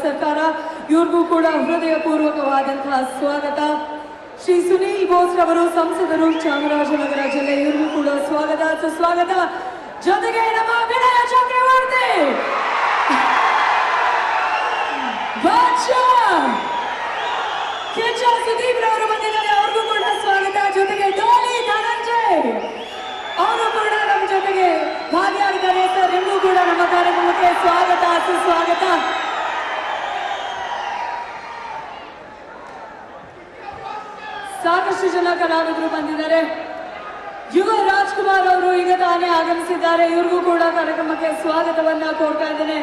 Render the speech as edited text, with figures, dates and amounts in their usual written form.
ಸರ್ಕಾರ ಇವ್ರಿಗೂ ಕೂಡ ಹೃದಯಪೂರ್ವಕವಾದಂತಹ ಸ್ವಾಗತ. ಶ್ರೀ ಸುನೀಲ್ ಬೋಸ್ ರವರು ಸಂಸದರು ಚಾಮರಾಜನಗರ ಜಿಲ್ಲೆ, ಇವ್ರಿಗೂ ಕೂಡ ಸ್ವಾಗತ ಸುಸ್ವಾಗತ. ಜೊತೆಗೆ ನಮ್ಮ ವಿನಯ ಚಕ್ರವರ್ತಿ ಕಿಚ್ಚ ಸುದೀಪ್ ರವರು ಬಂದಿದ್ದಾರೆ, ಅವ್ರಿಗೂ ಕೂಡ ಸ್ವಾಗತ. ಜೊತೆಗೆ ಡೋಲಿ ಧನಂಜಯ್ ಅವರು ಕೂಡ ನಮ್ಮ ಜೊತೆಗೆ ಭಾಗಿಯಾಗಿದ್ದಾರೆ. ಸರ್ ನಿಮಗೂ ಕೂಡ ನಮ್ಮ ಕಾರ್ಯಕ್ರಮಕ್ಕೆ ಸ್ವಾಗತ ಸುಸ್ವಾಗತ. ಸಾಕಷ್ಟು ಜನ ಕಲಾವಿದರು ಬಂದಿದ್ದಾರೆ. ಯುವ ರಾಜ್ಕುಮಾರ್ ಅವರು ಈಗ ತಾನೇ ಆಗಮಿಸಿದ್ದಾರೆ, ಇವ್ರಿಗೂ ಕೂಡ ಕಾರ್ಯಕ್ರಮಕ್ಕೆ ಸ್ವಾಗತವನ್ನ ಕೋರ್ತಾ ಇದ್ದೇನೆ.